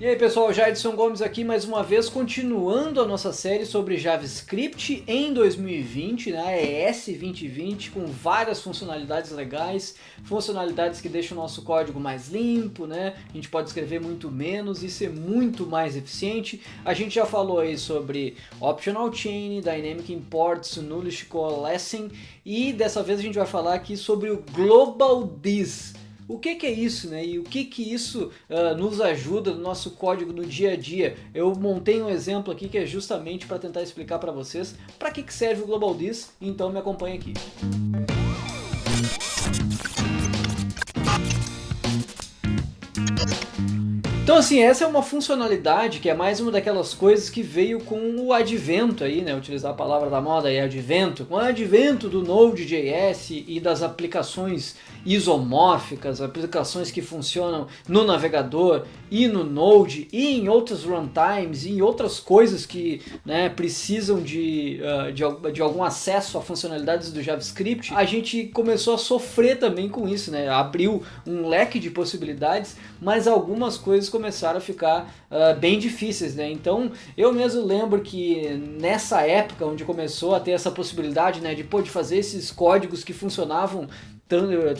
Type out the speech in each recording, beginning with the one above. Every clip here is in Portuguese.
E aí pessoal, Jairson Gomes aqui mais uma vez, continuando a nossa série sobre JavaScript em 2020, né, ES 2020, com várias funcionalidades legais, funcionalidades que deixam o nosso código mais limpo, né, a gente pode escrever muito menos e ser muito mais eficiente. A gente já falou aí sobre Optional Chain, Dynamic Imports, Nullish Coalescing e dessa vez a gente vai falar aqui sobre o Global This. O que é isso, né? E o que isso nos ajuda no nosso código no dia a dia? Eu montei um exemplo aqui que é justamente para tentar explicar para vocês para que serve o Global This, então me acompanha aqui. Então assim, essa é uma funcionalidade que é mais uma daquelas coisas que veio com o advento aí, né? Utilizar a palavra da moda aí, advento. Com o advento do Node.js e das aplicações isomórficas, aplicações que funcionam no navegador e no Node e em outras runtimes e em outras coisas que, né, precisam de algum acesso a funcionalidades do JavaScript, a gente começou a sofrer também com isso, né? Abriu um leque de possibilidades, mas algumas coisas começaram a ficar bem difíceis, né? Então eu mesmo lembro que nessa época onde começou a ter essa possibilidade, né, de fazer esses códigos que funcionavam,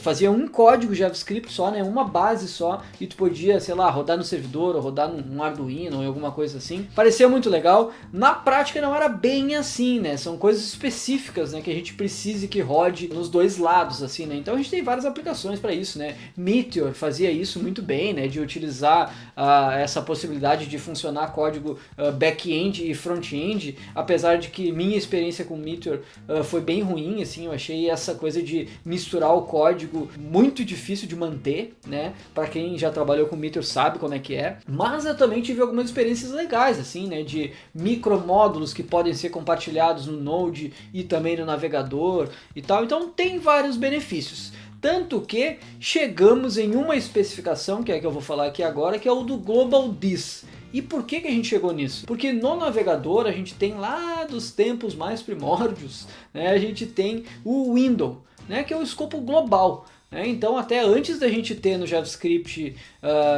fazia um código JavaScript só, né, uma base só, e tu podia, sei lá, rodar no servidor ou rodar num Arduino ou alguma coisa assim. Parecia muito legal. Na prática não era bem assim, né? São coisas específicas, né, que a gente precise que rode nos dois lados, assim, né? Então a gente tem várias aplicações para isso, né? Meteor fazia isso muito bem, né, de utilizar essa possibilidade de funcionar código back-end e front-end, apesar de que minha experiência com Meteor foi bem ruim, assim, eu achei essa coisa de misturar o código muito difícil de manter, né? Para quem já trabalhou com Meteor sabe como é que é. Mas eu também tive algumas experiências legais, assim, né? De micromódulos que podem ser compartilhados no Node e também no navegador e tal. Então tem vários benefícios. Tanto que chegamos em uma especificação, que é a que eu vou falar aqui agora, que é o do Global This. E por que a gente chegou nisso? Porque no navegador a gente tem lá dos tempos mais primórdios, né? A gente tem o window, né, que é o escopo global. Então até antes da gente ter no JavaScript,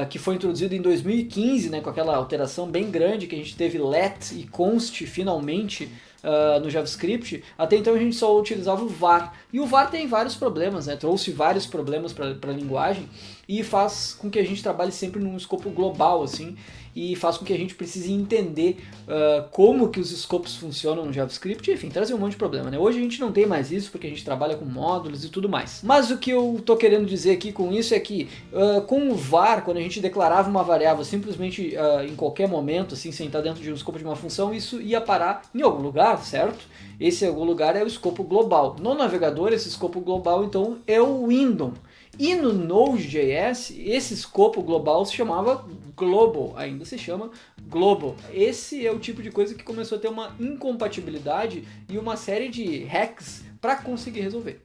que foi introduzido em 2015, né, com aquela alteração bem grande que a gente teve let e const finalmente no JavaScript, até então a gente só utilizava o var. E o var tem vários problemas, né, trouxe vários problemas para a linguagem e faz com que a gente trabalhe sempre num escopo global, assim, e faz com que a gente precise entender como que os escopos funcionam no JavaScript, enfim, trazer um monte de problema, né? Hoje a gente não tem mais isso porque a gente trabalha com módulos e tudo mais. Mas o que eu estou querendo dizer aqui com isso é que com o var, quando a gente declarava uma variável simplesmente em qualquer momento, assim, sem estar dentro de um escopo de uma função, isso ia parar em algum lugar, certo? Esse algum lugar é o escopo global. No navegador, esse escopo global, então, é o window. E no Node.js, esse escopo global se chamava Global, ainda se chama Global. Esse é o tipo de coisa que começou a ter uma incompatibilidade e uma série de hacks para conseguir resolver.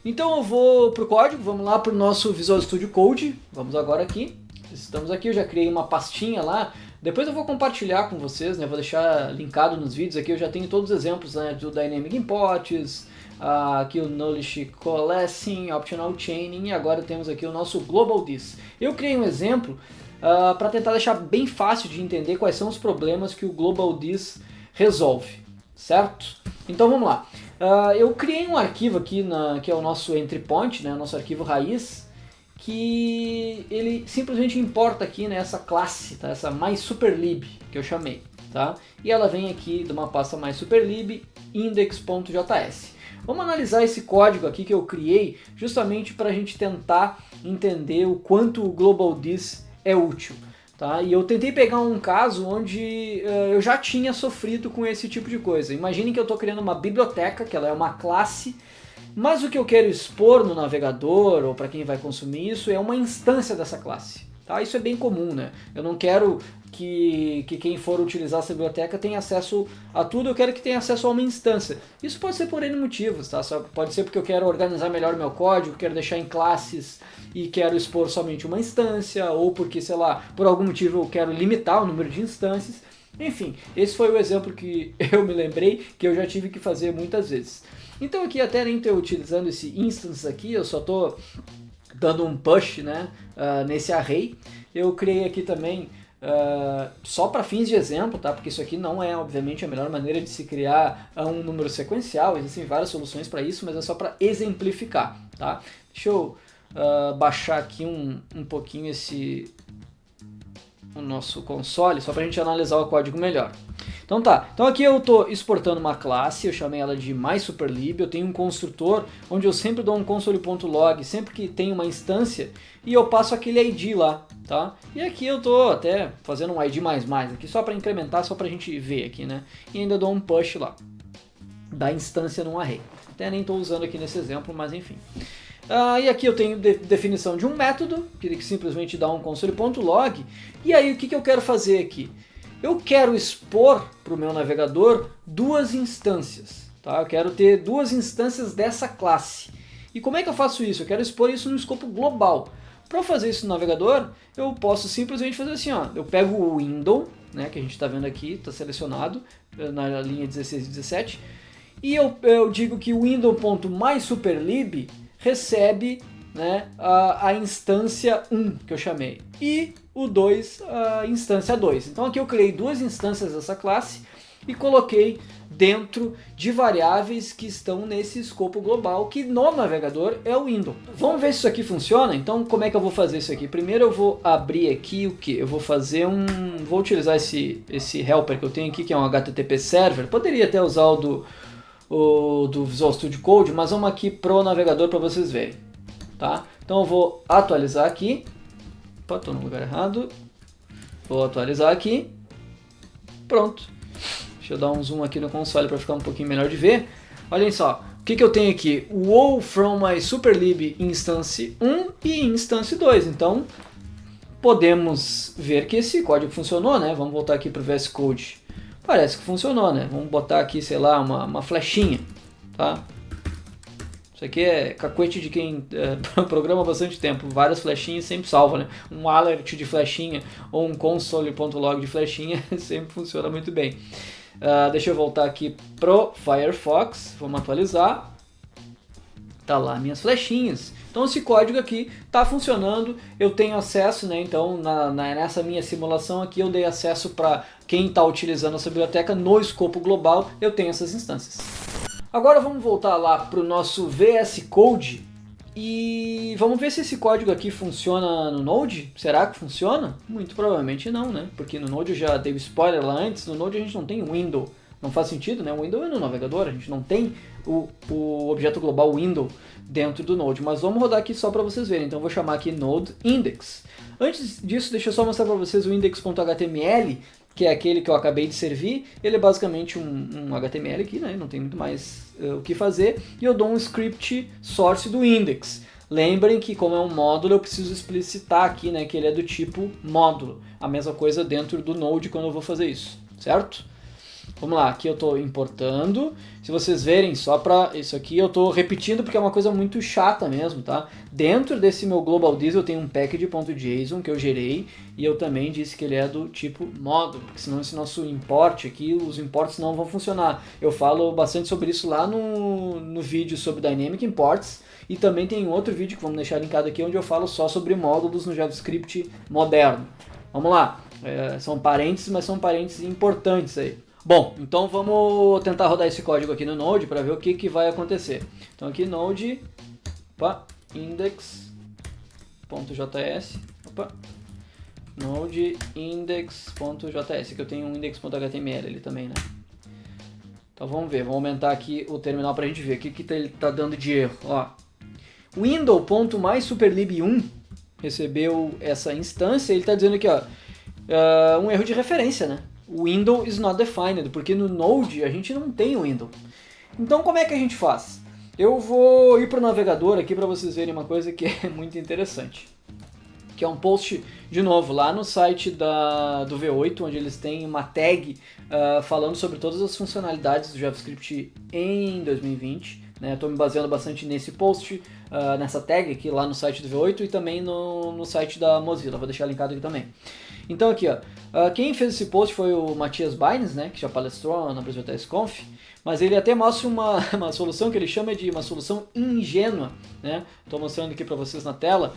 Então eu vou para o código, vamos lá para o nosso Visual Studio Code, vamos agora aqui. Estamos aqui, eu já criei uma pastinha lá. Depois eu vou compartilhar com vocês, né? Vou deixar linkado nos vídeos aqui, eu já tenho todos os exemplos, né, do Dynamic Imports, aqui o Nullish Coalescing, Optional Chaining, e agora temos aqui o nosso Global This. Eu criei um exemplo para tentar deixar bem fácil de entender quais são os problemas que o Global This resolve, certo? Então vamos lá. Eu criei um arquivo aqui, que é o nosso entry point, né, nosso arquivo raiz, que ele simplesmente importa aqui, né, essa classe, tá? Essa mySuperlib que eu chamei, tá? E ela vem aqui de uma pasta mySuperlib index.js. Vamos analisar esse código aqui que eu criei justamente para a gente tentar entender o quanto o Global This é útil. Tá? E eu tentei pegar um caso onde eu já tinha sofrido com esse tipo de coisa. Imagine que eu estou criando uma biblioteca, que ela é uma classe, mas o que eu quero expor no navegador, ou para quem vai consumir isso, é uma instância dessa classe. Tá? Isso é bem comum, né? Eu não quero que quem for utilizar essa biblioteca tenha acesso a tudo, eu quero que tenha acesso a uma instância. Isso pode ser por N motivos, tá? Pode ser porque eu quero organizar melhor o meu código, quero deixar em classes e quero expor somente uma instância, ou porque, sei lá, por algum motivo eu quero limitar o número de instâncias. Enfim, esse foi o exemplo que eu me lembrei, que eu já tive que fazer muitas vezes. Então aqui até nem estou utilizando esse instance aqui, eu só estou dando um push, né, nesse array. Eu criei aqui também só para fins de exemplo, tá? Porque isso aqui não é, obviamente, a melhor maneira de se criar um número sequencial, existem várias soluções para isso, mas é só para exemplificar, tá? Deixa eu baixar aqui um pouquinho o nosso console, só para a gente analisar o código melhor. Então tá, então aqui eu estou exportando uma classe, eu chamei ela de mySuperlib, eu tenho um construtor onde eu sempre dou um console.log sempre que tem uma instância e eu passo aquele ID lá, tá? E aqui eu estou até fazendo um ID++, aqui só para incrementar, só para a gente ver aqui, né? E ainda dou um push lá, da instância num array. Até nem estou usando aqui nesse exemplo, mas enfim. E aqui eu tenho definição de um método, que simplesmente dá um console.log, e aí o que eu quero fazer aqui? Eu quero expor para o meu navegador duas instâncias, tá? Eu quero ter duas instâncias dessa classe. E como é que eu faço isso? Eu quero expor isso no escopo global. Para fazer isso no navegador, eu posso simplesmente fazer assim, ó. Eu pego o window, né, que a gente está vendo aqui, está selecionado na linha 16 e 17, e eu digo que o window.mySuperlib recebe, né, a instância 1 que eu chamei, e o 2 a instância 2. Então aqui eu criei duas instâncias dessa classe e coloquei dentro de variáveis que estão nesse escopo global, que no navegador é o window. Vamos ver se isso aqui funciona? Então como é que eu vou fazer isso aqui? Primeiro eu vou abrir aqui o que? Eu vou fazer vou utilizar esse helper que eu tenho aqui, que é um HTTP server. Poderia até usar o do Visual Studio Code, mas vamos aqui pro navegador para vocês verem, tá? Então eu vou atualizar aqui. Opa, estou no lugar errado. Vou atualizar aqui. Pronto. Deixa eu dar um zoom aqui no console para ficar um pouquinho melhor de ver. Olhem só, o que eu tenho aqui? WoW from my superlib instance 1 e instance 2. Então, podemos ver que esse código funcionou, né? Vamos voltar aqui para o VS Code. Parece que funcionou, né? Vamos botar aqui, sei lá, uma flechinha, tá? Isso aqui é cacuete de quem programa há bastante tempo. Várias flechinhas sempre salva, né? Um alert de flechinha ou um console.log de flechinha sempre funciona muito bem. Deixa eu voltar aqui pro Firefox. Vamos atualizar. Tá lá minhas flechinhas. Então esse código aqui está funcionando. Eu tenho acesso, né? Então nessa minha simulação aqui eu dei acesso para quem está utilizando essa biblioteca no escopo global. Eu tenho essas instâncias. Agora vamos voltar lá para o nosso VS Code e vamos ver se esse código aqui funciona no Node. Será que funciona? Muito provavelmente não, né? Porque no Node eu já dei o spoiler lá antes, no Node a gente não tem window. Não faz sentido, né? O window é no navegador, a gente não tem o objeto global window dentro do Node. Mas vamos rodar aqui só para vocês verem. Então eu vou chamar aqui node index. Antes disso, deixa eu só mostrar para vocês o index.html, que é aquele que eu acabei de servir. Ele é basicamente um HTML aqui, né? Não tem muito mais o que fazer. E eu dou um script source do index. Lembrem que como é um módulo, eu preciso explicitar aqui, né, que ele é do tipo módulo. A mesma coisa dentro do Node quando eu vou fazer isso, certo? Vamos lá, aqui eu estou importando. Se vocês verem, só para isso aqui eu estou repetindo porque é uma coisa muito chata mesmo, tá? Dentro desse meu Global Diesel eu tenho um package.json que eu gerei e eu também disse que ele é do tipo módulo, porque senão esse nosso import aqui, os imports não vão funcionar. Eu falo bastante sobre isso lá no vídeo sobre Dynamic Imports e também tem outro vídeo que vamos deixar linkado aqui onde eu falo só sobre módulos no JavaScript moderno. Vamos lá, são parênteses, mas são parênteses importantes aí. Bom, então vamos tentar rodar esse código aqui no Node para ver o que vai acontecer. Então aqui Node, index.js, Node index.js, que eu tenho um index.html ali também, né? Então vamos ver, vamos aumentar aqui o terminal para a gente ver o que ele está dando de erro. Ó, window.mySuperlib1 recebeu essa instância, ele está dizendo aqui, ó, um erro de referência, né? Window is not defined, porque no Node a gente não tem window. Então como é que a gente faz? Eu vou ir para o navegador aqui para vocês verem uma coisa que é muito interessante. Que é um post, de novo, lá no site do V8, onde eles têm uma tag falando sobre todas as funcionalidades do JavaScript em 2020. Estou me baseando bastante nesse post, nessa tag aqui lá no site do V8 e também no site da Mozilla. Vou deixar linkado aqui também. Então aqui, ó, quem fez esse post foi o Matias Baines, né, que já palestrou na BrasilTest Conf, mas ele até mostra uma solução que ele chama de uma solução ingênua, né? Estou mostrando aqui para vocês na tela.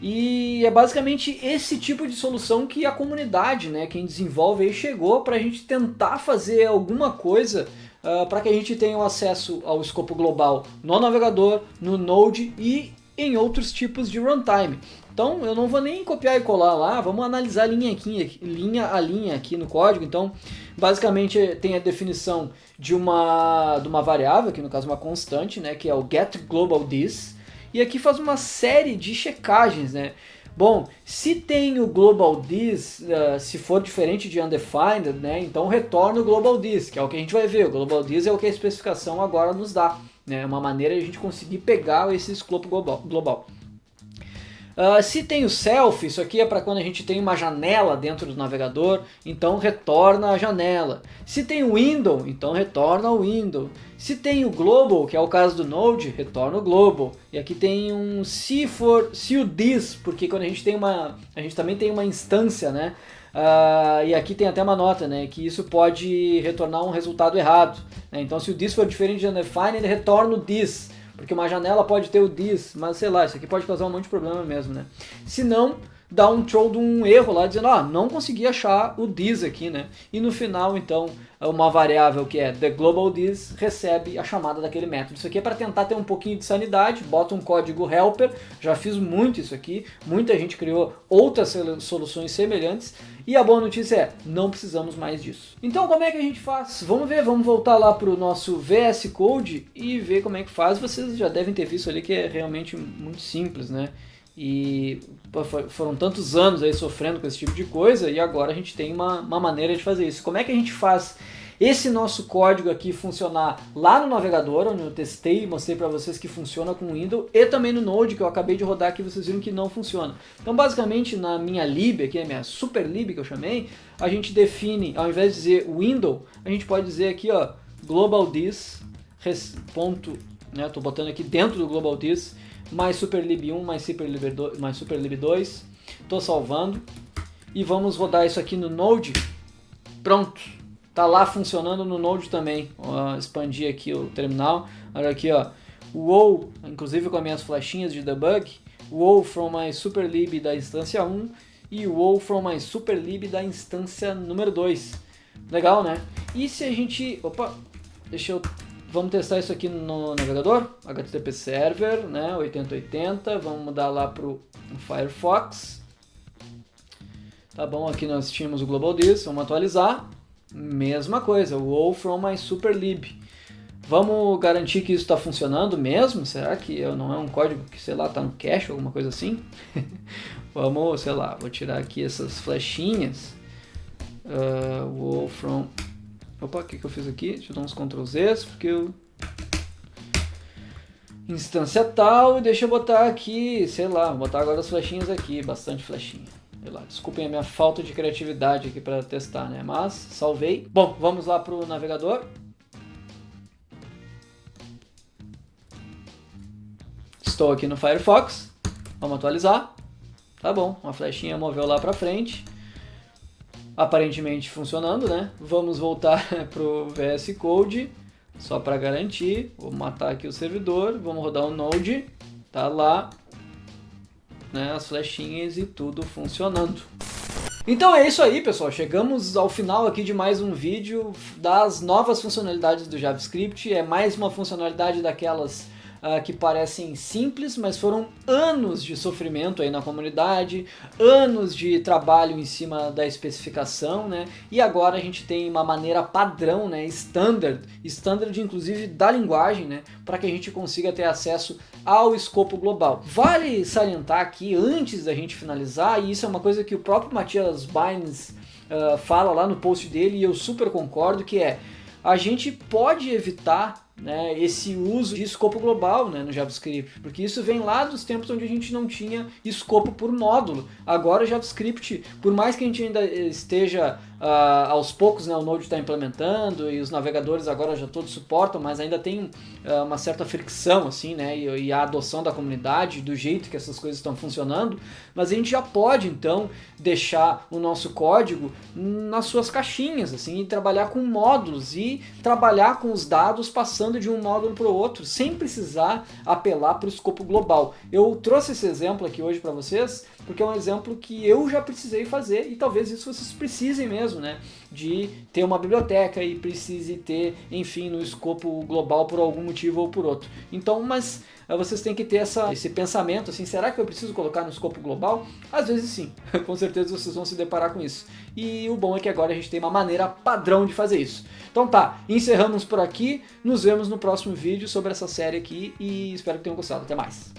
E é basicamente esse tipo de solução que a comunidade, né, quem desenvolve aí, chegou para a gente tentar fazer alguma coisa para que a gente tenha o acesso ao escopo global no navegador, no Node e em outros tipos de runtime. Então eu não vou nem copiar e colar lá, vamos analisar linha a linha aqui no código. Então basicamente tem a definição de uma variável, que no caso uma constante, né, que é o getGlobalThis, e aqui faz uma série de checagens, né? Bom, se tem o globalThis, se for diferente de undefined, né, então retorna o globalThis, que é o que a gente vai ver. O globalThis é o que a especificação agora nos dá, né? É uma maneira de a gente conseguir pegar esse escopo global. Se tem o self, isso aqui é para quando a gente tem uma janela dentro do navegador, então retorna a janela. Se tem o window, então retorna o window. Se tem o global, que é o caso do Node, retorna o global. E aqui tem um se o this, porque quando a gente também tem uma instância, né? E aqui tem até uma nota, né, que isso pode retornar um resultado errado, né? Então se o this for diferente de undefined, ele retorna o this. Porque uma janela pode ter o this, mas sei lá, isso aqui pode causar um monte de problema mesmo, né? Se não, dá um throw de um erro lá, dizendo, não consegui achar o this aqui, né? E no final, então, uma variável que é theGlobalThis recebe a chamada daquele método. Isso aqui é para tentar ter um pouquinho de sanidade, bota um código helper, já fiz muito isso aqui, muita gente criou outras soluções semelhantes, e a boa notícia é, não precisamos mais disso. Então como é que a gente faz? Vamos ver, vamos voltar lá para o nosso VS Code e ver como é que faz. Vocês já devem ter visto ali que é realmente muito simples, né? E foram tantos anos aí sofrendo com esse tipo de coisa, e agora a gente tem uma maneira de fazer isso. Como é que a gente faz esse nosso código aqui funcionar lá no navegador, onde eu testei e mostrei para vocês que funciona com o Windows, e também no Node, que eu acabei de rodar aqui, vocês viram que não funciona. Então basicamente na minha lib, aqui a minha super lib que eu chamei, a gente define, ao invés de dizer window, a gente pode dizer aqui, ó, globalThis, né, tô botando aqui dentro do globalThis, mais superlib1, mais superlib2, estou salvando, e vamos rodar isso aqui no Node. Pronto, tá lá funcionando no Node também. Expandir aqui o terminal, olha aqui, ó, wow, inclusive com as minhas flechinhas de debug, wow from my superlib da instância 1 e wow from my superlib da instância número 2. Legal, né? E se a gente, vamos testar isso aqui no navegador, HTTP Server, né, 8080, vamos mudar lá para o Firefox. Tá bom, aqui nós tínhamos o globalThis, vamos atualizar, mesma coisa, wow from my superlib. Vamos garantir que isso está funcionando mesmo? Será que não é um código que, sei lá, está no cache, alguma coisa assim? Vamos, sei lá, vou tirar aqui essas flechinhas. Wow from... Opa, o que eu fiz aqui? Deixa eu dar uns Ctrl Zs, porque eu... Instância tal, e deixa eu botar aqui, sei lá, vou botar agora as flechinhas aqui, bastante flechinha. Sei lá, desculpem a minha falta de criatividade aqui para testar, né? Mas, salvei. Bom, vamos lá para o navegador. Estou aqui no Firefox, vamos atualizar. Tá bom, uma flechinha moveu lá para frente. Aparentemente funcionando, né? Vamos voltar pro VS Code, só para garantir. Vou matar aqui o servidor, vamos rodar o Node, tá lá, né? As flechinhas e tudo funcionando. Então é isso aí, pessoal. Chegamos ao final aqui de mais um vídeo das novas funcionalidades do JavaScript. É mais uma funcionalidade daquelas que parecem simples, mas foram anos de sofrimento aí na comunidade, anos de trabalho em cima da especificação, né? E agora a gente tem uma maneira padrão, né? Standard inclusive da linguagem, né? Para que a gente consiga ter acesso ao escopo global. Vale salientar aqui, antes da gente finalizar, e isso é uma coisa que o próprio Matthias Baines fala lá no post dele, e eu super concordo, que é a gente pode evitar, né, esse uso de escopo global, né, no JavaScript, porque isso vem lá dos tempos onde a gente não tinha escopo por módulo. Agora o JavaScript, por mais que a gente ainda esteja aos poucos, né, o Node está implementando e os navegadores agora já todos suportam, mas ainda tem uma certa fricção assim, né, e a adoção da comunidade do jeito que essas coisas estão funcionando, mas a gente já pode então deixar o nosso código nas suas caixinhas assim, e trabalhar com módulos e trabalhar com os dados passando passando de um módulo para o outro, sem precisar apelar para o escopo global. Eu trouxe esse exemplo aqui hoje para vocês, porque é um exemplo que eu já precisei fazer, e talvez isso vocês precisem mesmo, né? De ter uma biblioteca e precise ter, enfim, no escopo global por algum motivo ou por outro. Então, mas vocês têm que ter esse pensamento, assim, será que eu preciso colocar no escopo global? Às vezes sim, com certeza vocês vão se deparar com isso. E o bom é que agora a gente tem uma maneira padrão de fazer isso. Então tá, encerramos por aqui, nos vemos no próximo vídeo sobre essa série aqui e espero que tenham gostado. Até mais!